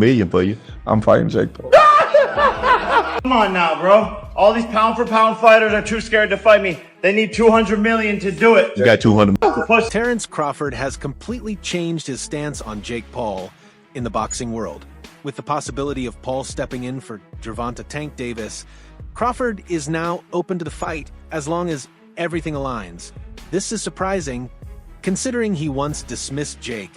million for you. I'm fighting Jake Paul. Come on now, bro. All these pound-for-pound fighters are too scared to fight me. They need 200 million to do it. You got 200 million. Terence Crawford has completely changed his stance on Jake Paul in the boxing world. With the possibility of Paul stepping in for Gervonta "Tank" Davis, Crawford is now open to the fight as long as everything aligns. This is surprising, considering he once dismissed Jake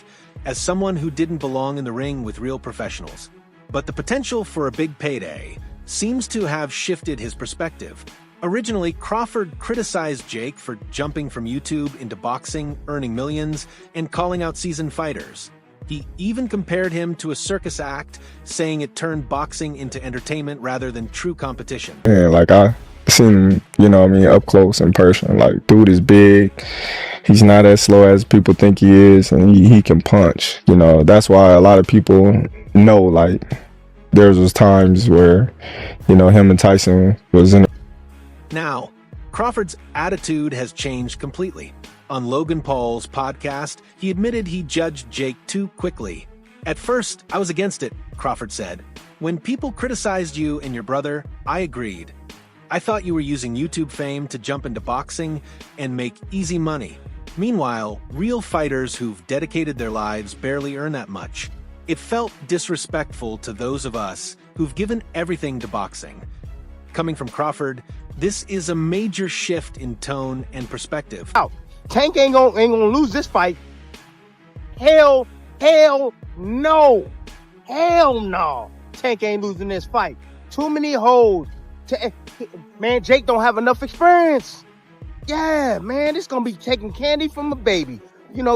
as someone who didn't belong in the ring with real professionals. But the potential for a big payday seems to have shifted his perspective. Originally, Crawford criticized Jake for jumping from YouTube into boxing, earning millions, and calling out seasoned fighters. He even compared him to a circus act, saying it turned boxing into entertainment rather than true competition. And like I seen him, up close in person. Like, dude is big. He's not as slow as people think he is, and he can punch. That's why a lot of people know, like, there was times where, him and Tyson was in. Now, Crawford's attitude has changed completely. On Logan Paul's podcast, he admitted he judged Jake too quickly. "At first, I was against it," Crawford said. "When people criticized you and your brother, I agreed. I thought you were using YouTube fame to jump into boxing and make easy money. Meanwhile, real fighters who've dedicated their lives barely earn that much. It felt disrespectful to those of us who've given everything to boxing." Coming from Crawford, this is a major shift in tone and perspective. Tank ain't gonna lose this fight. Hell no. Hell no. Tank ain't losing this fight. Too many holes. Man, Jake don't have enough experience. Yeah, man, it's gonna be taking candy from a baby.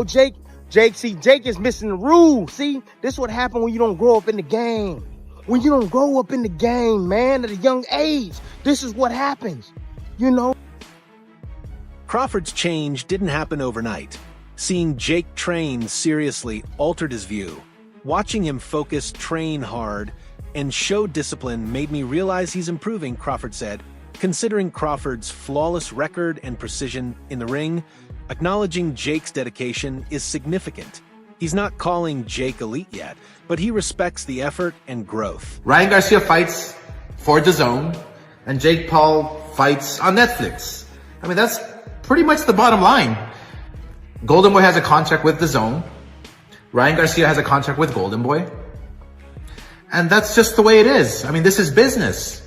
Jake is missing the rules. See, this is what happened when you don't grow up in the game. When you don't grow up in the game, man, at a young age, this is what happens, Crawford's change didn't happen overnight. Seeing Jake train seriously altered his view. Watching him focus, train hard, and show discipline made me realize he's improving, Crawford said. Considering Crawford's flawless record and precision in the ring, acknowledging Jake's dedication is significant. He's not calling Jake elite yet, but he respects the effort and growth. Ryan Garcia fights for DAZN, and Jake Paul fights on Netflix. That's pretty much the bottom line. Golden Boy has a contract with DAZN. Ryan Garcia has a contract with Golden Boy. And that's just the way it is. This is business.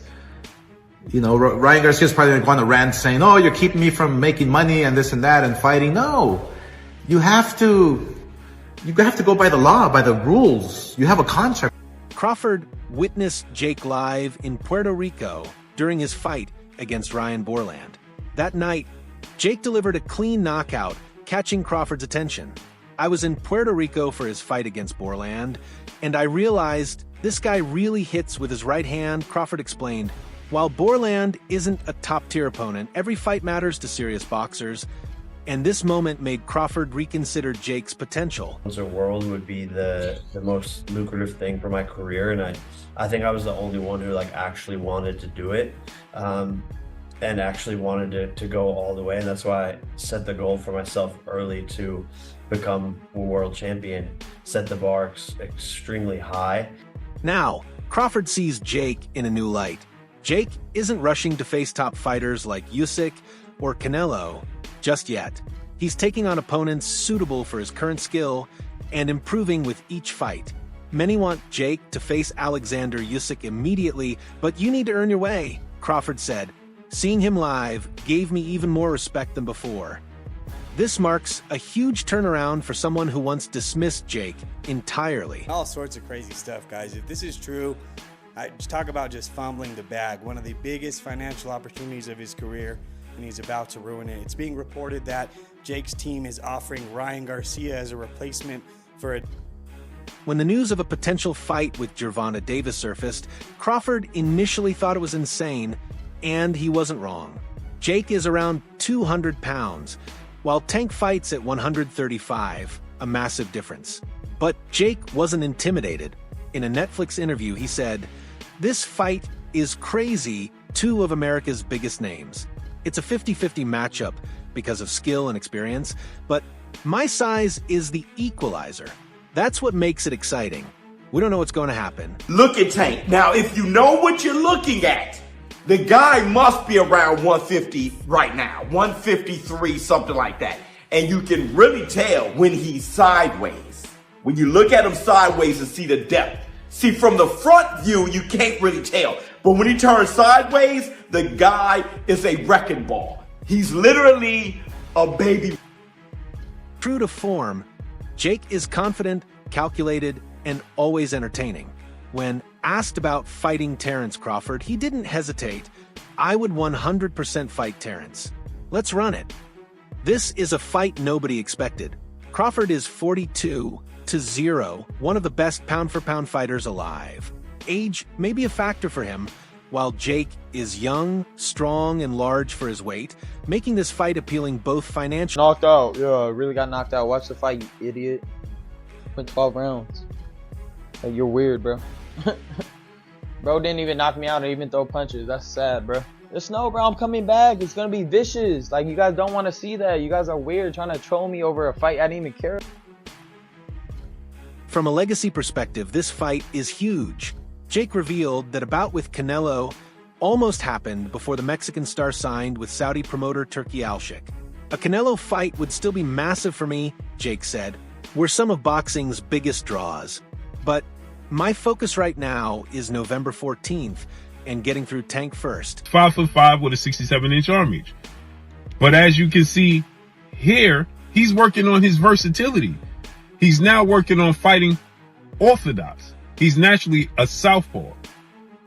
Ryan Garcia's probably going to go on a rant saying, "Oh, you're keeping me from making money and this and that and fighting." No, you have to go by the law, by the rules. You have a contract. Crawford witnessed Jake live in Puerto Rico during his fight against Ryan Borland. That night, Jake delivered a clean knockout, catching Crawford's attention. "I was in Puerto Rico for his fight against Borland, and I realized this guy really hits with his right hand," Crawford explained. While Borland isn't a top-tier opponent, every fight matters to serious boxers, and this moment made Crawford reconsider Jake's potential. The world would be the most lucrative thing for my career, and I think I was the only one who actually wanted to do it. And actually wanted to go all the way, and that's why I set the goal for myself early to become a world champion, set the bar extremely high. Now, Crawford sees Jake in a new light. Jake isn't rushing to face top fighters like Usyk or Canelo just yet. He's taking on opponents suitable for his current skill and improving with each fight. Many want Jake to face Alexander Usyk immediately, but you need to earn your way, Crawford said. Seeing him live gave me even more respect than before. This marks a huge turnaround for someone who once dismissed Jake entirely. All sorts of crazy stuff, guys. If this is true, talk about just fumbling the bag. One of the biggest financial opportunities of his career, and he's about to ruin it. It's being reported that Jake's team is offering Ryan Garcia as a replacement for a... When the news of a potential fight with Gervonta Davis surfaced, Crawford initially thought it was insane, and he wasn't wrong. Jake is around 200 pounds, while Tank fights at 135, a massive difference. But Jake wasn't intimidated. In a Netflix interview, he said, "This fight is crazy, two of America's biggest names. It's a 50-50 matchup because of skill and experience, but my size is the equalizer. That's what makes it exciting." We don't know what's going to happen. Look at Tank. Now, if you know what you're looking at, the guy must be around 150 right now, 153, something like that. And you can really tell when he's sideways. When you look at him sideways and see the depth. See, from the front view, you can't really tell. But when he turns sideways, the guy is a wrecking ball. He's literally a baby. True to form, Jake is confident, calculated, and always entertaining. When asked about fighting Terence Crawford, he didn't hesitate. I would 100% fight Terence. Let's run it. This is a fight nobody expected. Crawford is 42-0, one of the best pound-for-pound fighters alive. Age may be a factor for him, while Jake is young, strong, and large for his weight, making this fight appealing both financially. Knocked out. Yeah, really got knocked out. Watch the fight, you idiot. Went 12 rounds. Like, you're weird, bro. Bro didn't even knock me out or even throw punches. That's sad, bro. Just know, bro, I'm coming back. It's gonna be vicious. Like, you guys don't want to see that. You guys are weird trying to troll me over a fight I didn't even care. From a legacy perspective, this fight is huge. Jake revealed that a bout with Canelo almost happened before the Mexican star signed with Saudi promoter Turki Al-Sheikh. A Canelo fight would still be massive for me, Jake said. We're some of boxing's biggest draws. But my focus right now is November 14th and getting through Tank first. 5'5" with a 67-inch arm reach. But as you can see here, he's working on his versatility. He's now working on fighting orthodox. He's naturally a southpaw.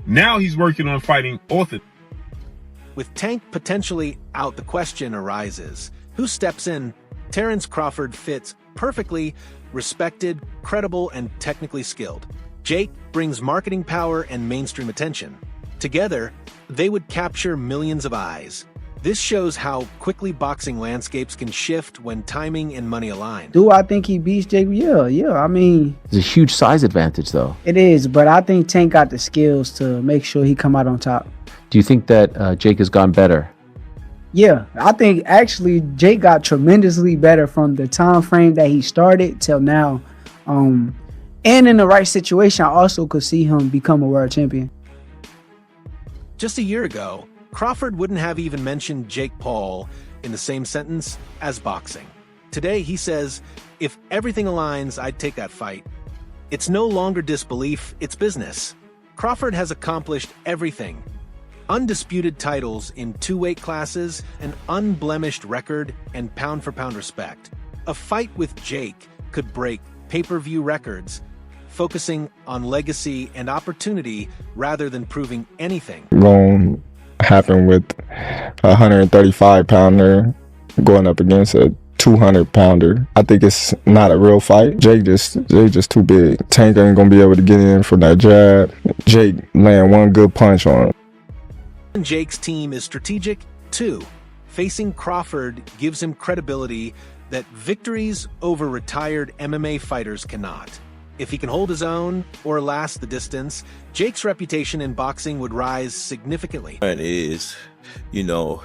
Now he's working on fighting orthodox. With Tank potentially out, the question arises. Who steps in? Terence Crawford fits perfectly, respected, credible, and technically skilled. Jake brings marketing power and mainstream attention. Together, they would capture millions of eyes. This shows how quickly boxing landscapes can shift when timing and money align. Do I think he beats Jake? Yeah. I mean, it's a huge size advantage, though. It is, but I think Tank got the skills to make sure he come out on top. Do you think that Jake has gone better? Yeah, I think actually Jake got tremendously better from the time frame that he started till now. And in the right situation, I also could see him become a world champion. Just a year ago, Crawford wouldn't have even mentioned Jake Paul in the same sentence as boxing. Today, he says, if everything aligns, I'd take that fight. It's no longer disbelief, it's business. Crawford has accomplished everything. Undisputed titles in 2 weight classes, an unblemished record, and pound-for-pound respect. A fight with Jake could break pay-per-view records, focusing on legacy and opportunity rather than proving anything. Going to happen with a 135-pounder going up against a 200-pounder. I think it's not a real fight. Jake just too big. Tank ain't gonna be able to get in from that jab. Jake land one good punch on him. Jake's team is strategic, too. Facing Crawford gives him credibility that victories over retired MMA fighters cannot. If he can hold his own or last the distance, Jake's reputation in boxing would rise significantly. And is, the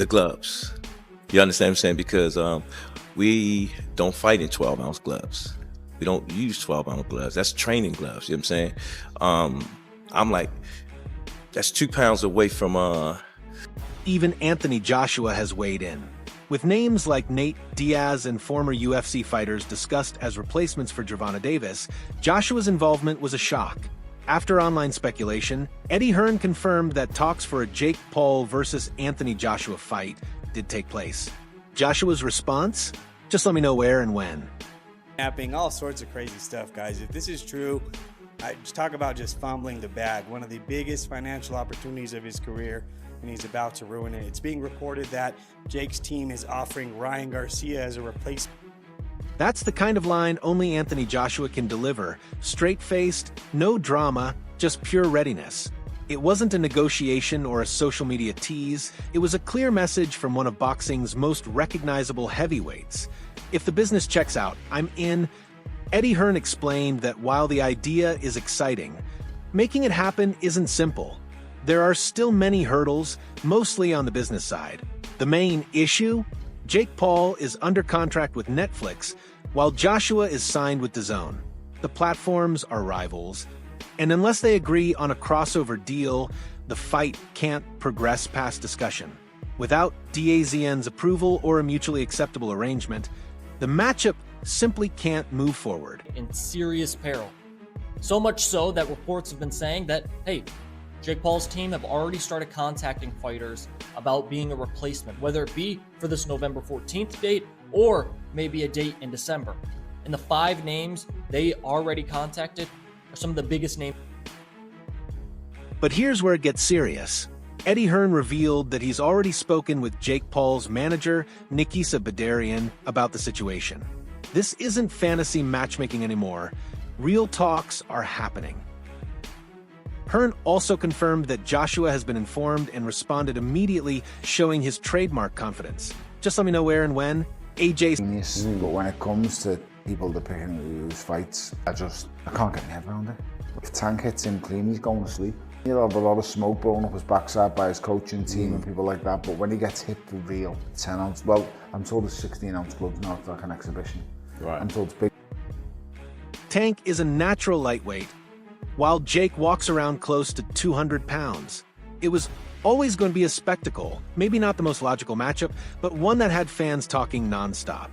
gloves. You understand what I'm saying? Because we don't fight in 12-ounce gloves. We don't use 12-ounce gloves. That's training gloves. You know what I'm saying? I'm like, that's 2 pounds away from... Even Anthony Joshua has weighed in. With names like Nate Diaz and former UFC fighters discussed as replacements for Gervonta Davis, Joshua's involvement was a shock. After online speculation, Eddie Hearn confirmed that talks for a Jake Paul versus Anthony Joshua fight did take place. Joshua's response? Just let me know where and when. Snapping, all sorts of crazy stuff, guys. If this is true, I just talk about just fumbling the bag. One of the biggest financial opportunities of his career, and he's about to ruin it. It's being reported that Jake's team is offering Ryan Garcia as a replacement. That's the kind of line only Anthony Joshua can deliver. Straight-faced, no drama, just pure readiness. It wasn't a negotiation or a social media tease. It was a clear message from one of boxing's most recognizable heavyweights. If the business checks out, I'm in. Eddie Hearn explained that while the idea is exciting, making it happen isn't simple. There are still many hurdles, mostly on the business side. The main issue? Jake Paul is under contract with Netflix, while Joshua is signed with DAZN. The platforms are rivals, and unless they agree on a crossover deal, the fight can't progress past discussion. Without DAZN's approval or a mutually acceptable arrangement, the matchup simply can't move forward. In serious peril. So much so that reports have been saying that, hey, Jake Paul's team have already started contacting fighters about being a replacement, whether it be for this November 14th date or maybe a date in December. And the 5 names they already contacted are some of the biggest names. But here's where it gets serious. Eddie Hearn revealed that he's already spoken with Jake Paul's manager, Nikisa Badarian, about the situation. This isn't fantasy matchmaking anymore. Real talks are happening. Hearn also confirmed that Joshua has been informed and responded immediately, showing his trademark confidence. Just let me know where and when. AJ. But when it comes to people that pick and lose fights, I can't get my head around it. If Tank hits him clean, he's going to sleep. He'll have a lot of smoke blowing up his backside by his coaching team and people like that, but when he gets hit for real, 10 ounce, well, I'm told it's 16 ounce gloves now, it's like an exhibition. Right. I'm told it's big. Tank is a natural lightweight, while Jake walks around close to 200 pounds. It was always going to be a spectacle, maybe not the most logical matchup, but one that had fans talking nonstop.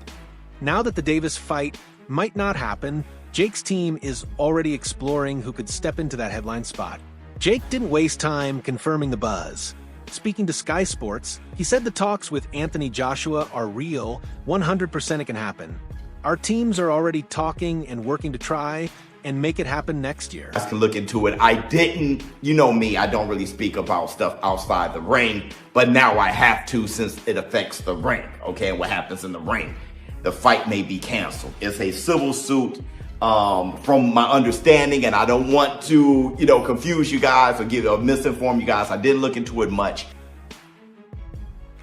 Now that the Davis fight might not happen, Jake's team is already exploring who could step into that headline spot. Jake didn't waste time confirming the buzz. Speaking to Sky Sports, he said the talks with Anthony Joshua are real, 100% it can happen. Our teams are already talking and working to try and make it happen next year. I can look into it. I didn't, you know me, I don't really speak about stuff outside the ring, but now I have to since it affects the ring, okay, and what happens in the ring. The fight may be canceled. It's a civil suit. From my understanding, and I don't want to, confuse you guys or misinform you guys. I didn't look into it much.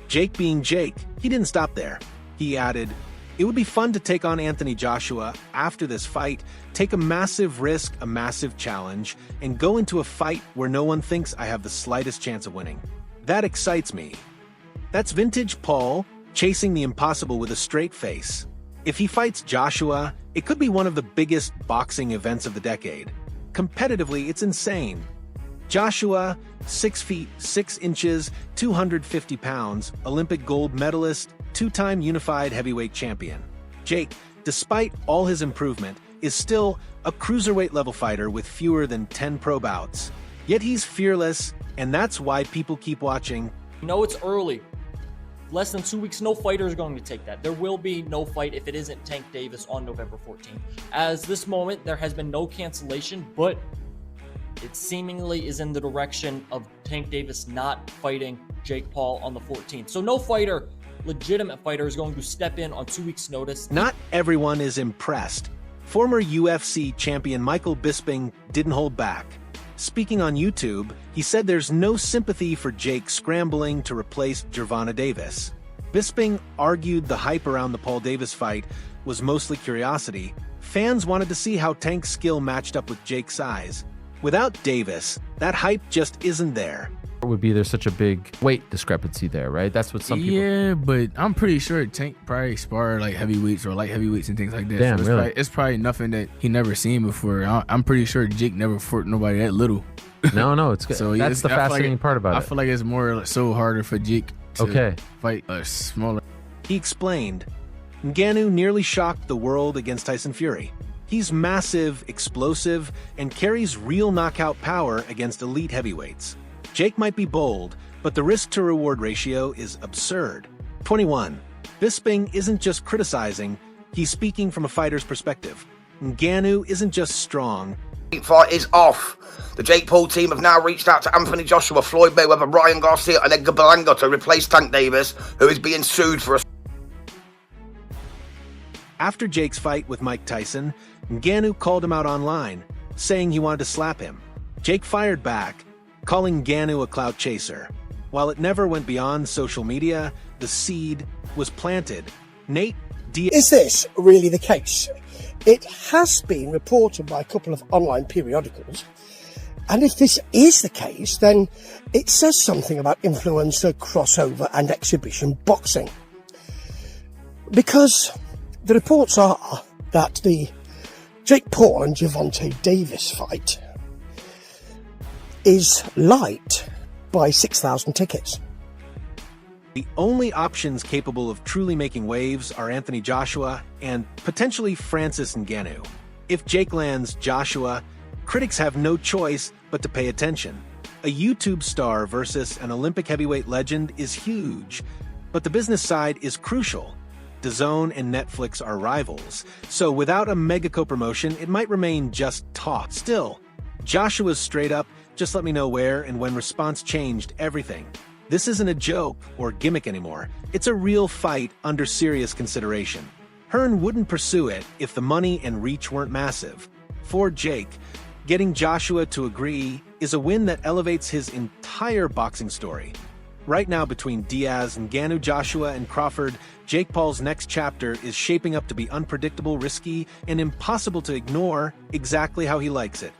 Jake being Jake, he didn't stop there. He added, "It would be fun to take on Anthony Joshua after this fight, take a massive risk, a massive challenge, and go into a fight where no one thinks I have the slightest chance of winning. That excites me." That's vintage Paul, chasing the impossible with a straight face. If he fights Joshua, it could be one of the biggest boxing events of the decade. Competitively, it's insane. Joshua, 6 feet 6 inches, 250 pounds, Olympic gold medalist, 2-time unified heavyweight champion. Jake, despite all his improvement, is still a cruiserweight level fighter with fewer than 10 pro bouts. Yet he's fearless, and that's why people keep watching. It's early. Less than 2 weeks, no fighter is going to take that. There will be no fight if it isn't Tank Davis on November 14th. As this moment, there has been no cancellation, but it seemingly is in the direction of Tank Davis not fighting Jake Paul on the 14th. So no fighter, legitimate fighter, is going to step in on 2 weeks' notice. Not everyone is impressed. Former UFC champion Michael Bisping didn't hold back. Speaking on YouTube, he said there's no sympathy for Jake scrambling to replace Gervonta Davis. Bisping argued the hype around the Paul Davis fight was mostly curiosity. Fans wanted to see how Tank's skill matched up with Jake's size. Without Davis, that hype just isn't there. Would be there's such a big weight discrepancy there, right? That's what some people... Yeah, but I'm pretty sure Tank probably sparred like heavyweights or light heavyweights and things like that. Damn, so really? It's probably nothing that he never seen before. I'm pretty sure Jake never fought nobody that little. No, it's good. So that's the fascinating part about it. I feel like it's more so harder for Jake to fight a smaller. He explained, Ngannou nearly shocked the world against Tyson Fury. He's massive, explosive, and carries real knockout power against elite heavyweights. Jake might be bold, but the risk-to-reward ratio is absurd. 21. Bisping isn't just criticizing, he's speaking from a fighter's perspective. Ngannou isn't just strong. Fight is off. The Jake Paul team have now reached out to Anthony Joshua, Floyd Mayweather, Ryan Garcia, and Edgar Berlanga to replace Tank Davis, who is being sued for a... After Jake's fight with Mike Tyson, Ngannou called him out online, saying he wanted to slap him. Jake fired back, calling Ngannou a clout chaser. While it never went beyond social media, the seed was planted. Nate D. Is this really the case? It has been reported by a couple of online periodicals, and if this is the case, then it says something about influencer, crossover and exhibition boxing. Because the reports are that the Jake Paul and Gervonta Davis fight is light by 6,000 tickets. The only options capable of truly making waves are Anthony Joshua and potentially Francis Ngannou. If Jake lands Joshua, critics have no choice but to pay attention. A YouTube star versus an Olympic heavyweight legend is huge, but the business side is crucial. DAZN and Netflix are rivals, so without a mega co-promotion, it might remain just talk. Still, Joshua's straight up, just let me know where and when response changed everything. This isn't a joke or gimmick anymore. It's a real fight under serious consideration. Hearn wouldn't pursue it if the money and reach weren't massive. For Jake, getting Joshua to agree is a win that elevates his entire boxing story. Right now, between Diaz, Ngannou, Joshua, and Crawford, Jake Paul's next chapter is shaping up to be unpredictable, risky, and impossible to ignore exactly how he likes it.